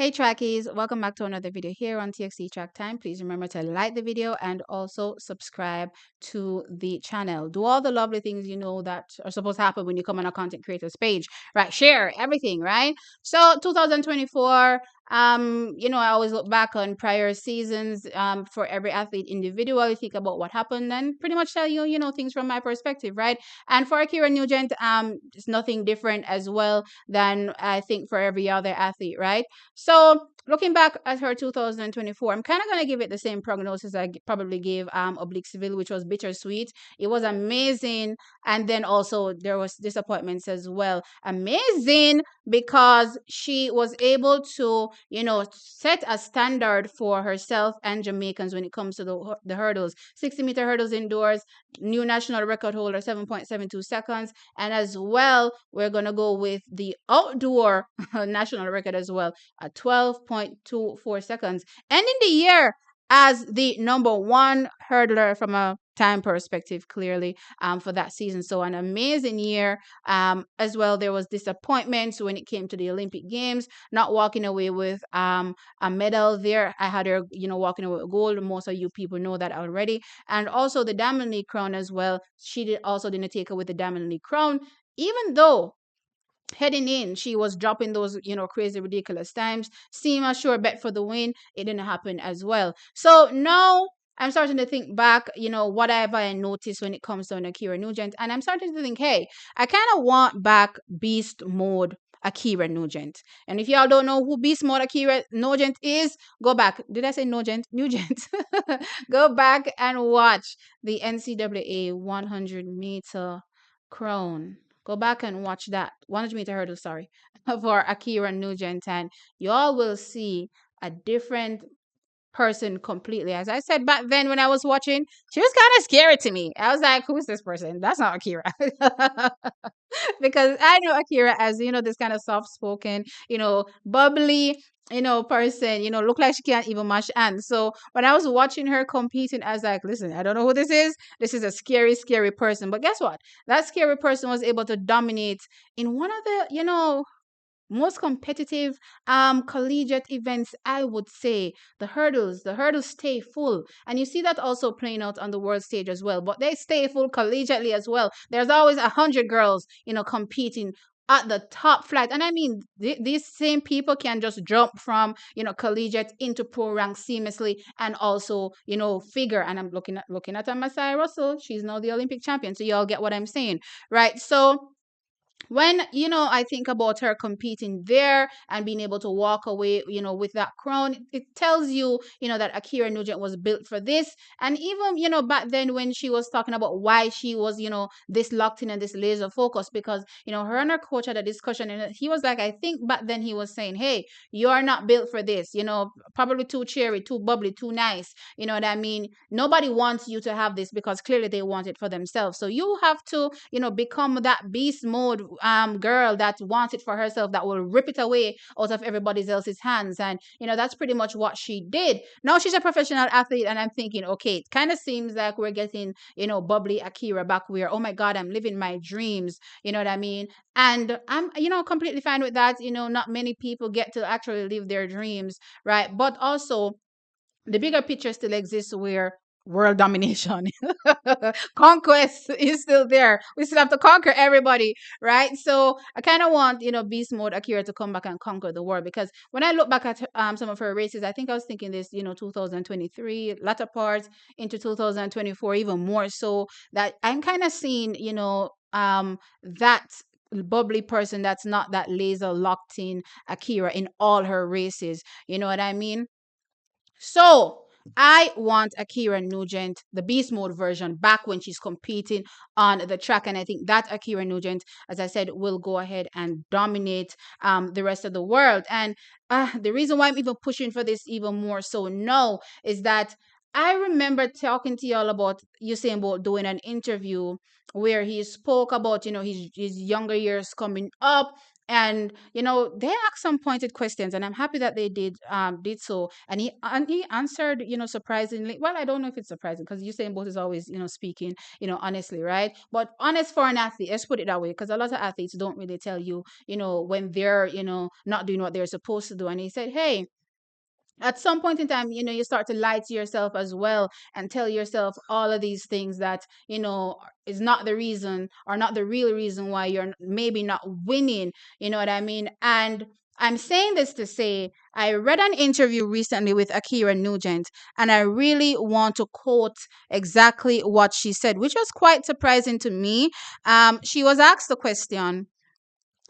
Hey trackies, welcome back to another video here on TXT Track Time. Please remember to like the video and also subscribe to the channel. Do all the lovely things you know that are supposed to happen when you come on a content creators page, right? Share everything, right? So 2024, I always look back on prior seasons for every athlete individually, think about what happened and pretty much tell you, things from my perspective, right? And for Akira Nugent, it's nothing different as well than I think for every other athlete, right? So looking back at her 2024, I'm kind of gonna give it the same prognosis probably gave Obliqueville, which was bittersweet. It was amazing, and then also there was disappointments as well. Amazing because she was able to, set a standard for herself and Jamaicans when it comes to the hurdles. 60-meter hurdles indoors, new national record holder, 7.72 seconds, and as well, we're gonna go with the outdoor national record as well at 12.24 seconds, ending the year as the number one hurdler from a time perspective, clearly, for that season. So an amazing year. As well, there was disappointments when it came to the Olympic Games, not walking away with a medal there. I had her, walking away with gold. Most of you people know that already. And also the Diamond League crown as well. She didn't take away the Diamond League crown, even though heading in, she was dropping those, crazy, ridiculous times. Seem a sure bet for the win. It didn't happen as well. So now I'm starting to think back, what have I noticed when it comes to an Akira Nugent? And I'm starting to think, hey, I kind of want back beast mode Akira Nugent. And if y'all don't know who beast mode Akira Nugent is, go back. Did I say Nugent? Nugent. Go back and watch the NCAA 100-meter crown. Go back and watch that 100-meter hurdle, sorry, for Akira Nugent, and y'all will see a different person completely. As I said back then when I was watching, she was kind of scary to me. I was like, who's this person? That's not Akira. Because I know Akira as, this kind of soft spoken, bubbly, person, look like she can't even mash hands. So when I was watching her competing, I was like, listen, I don't know who this is. This is a scary, scary person. But guess what? That scary person was able to dominate in one of the, most competitive collegiate events, I would say. The hurdles stay full, and you see that also playing out on the world stage as well, but they stay full collegiately as well. There's always 100 girls competing at the top flight, and I mean these same people can just jump from collegiate into pro rank seamlessly, and also figure. And I'm looking at Masai Russell. She's now the Olympic champion, so y'all get what I'm saying, right? So when I think about her competing there and being able to walk away with that crown, it tells you that Akira Nugent was built for this. And even back then when she was talking about why she was this locked in and this laser focus, because her and her coach had a discussion, and he was like, I think back then he was saying, hey, you're not built for this, probably too cheery, too bubbly, too nice, you know what I mean? Nobody wants you to have this because clearly they want it for themselves. So you have to become that beast mode girl that wants it for herself, that will rip it away out of everybody else's hands. And that's pretty much what she did. Now she's a professional athlete, and I'm thinking, okay, it kind of seems like we're getting bubbly Akira back, where, oh my god, I'm living my dreams, you know what I mean? And I'm completely fine with that. Not many people get to actually live their dreams, right? But also the bigger picture still exists, where world domination, conquest is still there. We still have to conquer everybody, right? So I kind of want beast mode Akira to come back and conquer the world, because when I look back at some of her races, I think I was thinking this 2023 latter part into 2024, even more so, that I'm kind of seeing that bubbly person that's not that laser locked in Akira in all her races, you know what I mean? So I want Akira Nugent, the beast mode version, back when she's competing on the track. And I think that Akira Nugent, as I said, will go ahead and dominate the rest of the world. And the reason why I'm even pushing for this even more so now is that I remember talking to y'all about Usain Bolt doing an interview where he spoke about, his younger years coming up. And they asked some pointed questions, and I'm happy that they did so. And he answered, surprisingly well. I don't know if it's surprising, because Usain Bolt is always, speaking, honestly, right? But honest for an athlete, let's put it that way, because a lot of athletes don't really tell you, when they're, not doing what they're supposed to do. And he said, hey, at some point in time, you start to lie to yourself as well, and tell yourself all of these things that, is not the reason, or not the real reason why you're maybe not winning. You know what I mean? And I'm saying this to say, I read an interview recently with Akira Nugent, and I really want to quote exactly what she said, which was quite surprising to me. She was asked the question,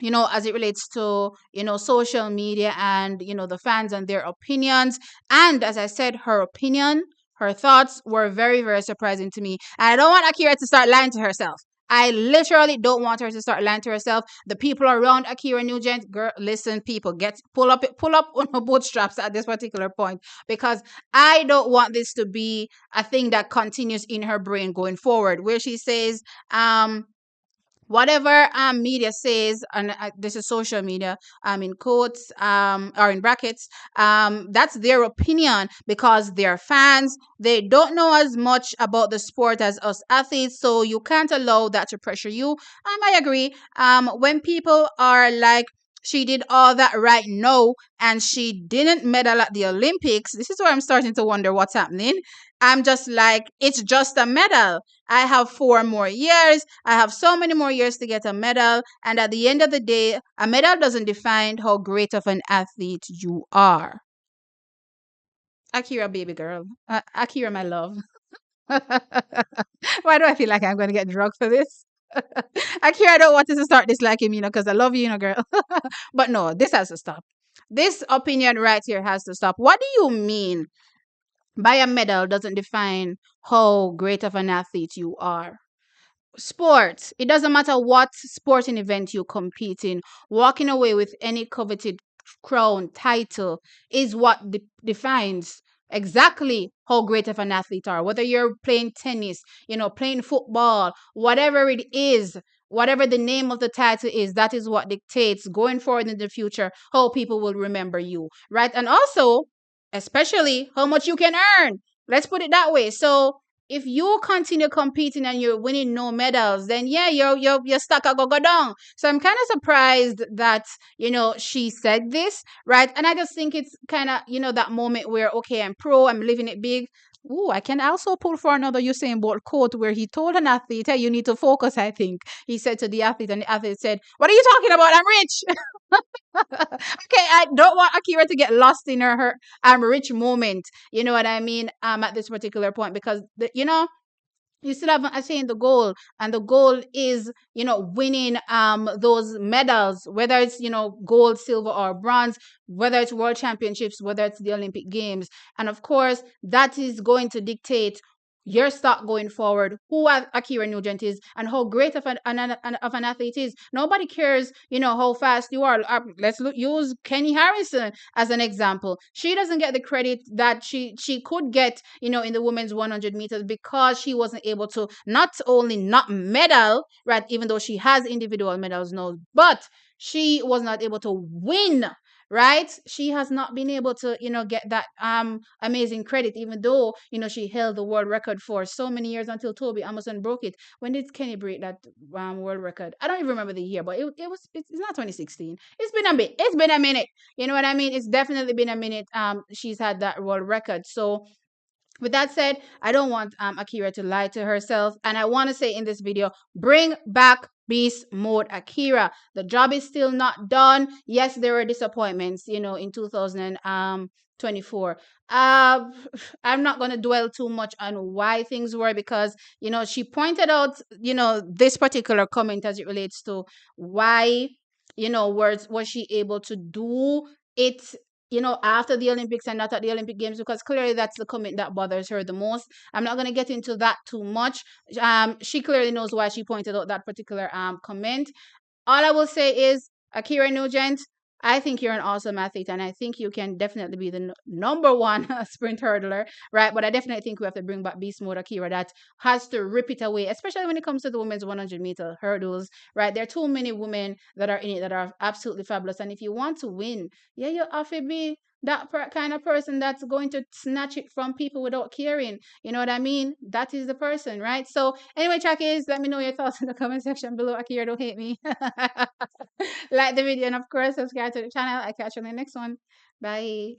as it relates to, social media, and, the fans and their opinions. And as I said, her opinion, her thoughts were very, very surprising to me. And I don't want Akira to start lying to herself. I literally don't want her to start lying to herself. The people around Akira Nugent, girl, listen, people, pull up on her bootstraps at this particular point, because I don't want this to be a thing that continues in her brain going forward, where she says, whatever media says, and this is social media, in quotes, or in brackets, that's their opinion, because they're fans. They don't know as much about the sport as us athletes, so you can't allow that to pressure you. I agree. When people are like, she did all that right now, and she didn't medal at the Olympics, this is where I'm starting to wonder what's happening. I'm just like, it's just a medal. I have 4 more years. I have so many more years to get a medal. And at the end of the day, a medal doesn't define how great of an athlete you are. Akira, baby girl. Akira, my love. Why do I feel like I'm going to get drugged for this? Akira, I don't want us to start disliking me, because I love you, girl. But no, this has to stop. This opinion right here has to stop. What do you mean by a medal doesn't define how great of an athlete you are? Sports, it doesn't matter what sporting event you compete in, walking away with any coveted crown, title, is what defines exactly how great of an athlete are. Whether you're playing tennis, playing football, whatever it is, whatever the name of the title is, that is what dictates going forward in the future how people will remember you, right? And also, especially, how much you can earn. Let's put it that way. So if you continue competing and you're winning no medals, then yeah, your stock will go down. So I'm kind of surprised that, she said this, right? And I just think it's kind of, that moment where, okay, I'm pro, I'm living it big. Ooh, I can also pull for another Usain Bolt quote, where he told an athlete, hey, you need to focus, I think. He said to the athlete, and the athlete said, what are you talking about? I'm rich. Okay, I don't want Akira to get lost in her I'm rich moment. You know what I mean? At this particular point, because you still haven't attained the goal, and the goal is, winning those medals, whether it's, gold, silver, or bronze, whether it's world championships, whether it's the Olympic Games. And of course, that is going to dictate your stock going forward, who Akira Nugent is, and how great of an athlete is. Nobody cares, how fast you are. Let's use Kenny Harrison as an example. She doesn't get the credit that she could get, in the women's 100 meters, because she wasn't able to not only not medal, right, even though she has individual medals now, but she was not able to win, right? She has not been able to, get that amazing credit, even though, she held the world record for so many years until Toby Amazon broke it. When did Kenny break that world record? I don't even remember the year, but it's not 2016. It's been a bit. It's been a minute. You know what I mean? It's definitely been a minute. She's had that world record. So with that said, I don't want Akira to lie to herself. And I want to say in this video, bring back Beast Mode Akira. The job is still not done. Yes, there were disappointments, in 2024. I'm not going to dwell too much on why things were, because, she pointed out, this particular comment as it relates to why, was she able to do it, after the Olympics and not at the Olympic Games, because clearly that's the comment that bothers her the most. I'm not going to get into that too much. She clearly knows why she pointed out that particular comment. All I will say is, Akira Nugent, I think you're an awesome athlete, and I think you can definitely be the number one sprint hurdler, right? But I definitely think we have to bring back beast mode Akira that has to rip it away, especially when it comes to the women's 100-meter hurdles, right? There are too many women that are in it that are absolutely fabulous, and if you want to win, yeah, you have to be that kind of person that's going to snatch it from people without caring. You know what I mean? That is the person, right? So anyway, Chakis, let me know your thoughts in the comment section below. Akira, don't hate me. Like the video and of course subscribe to the channel. I catch you on the next one. Bye.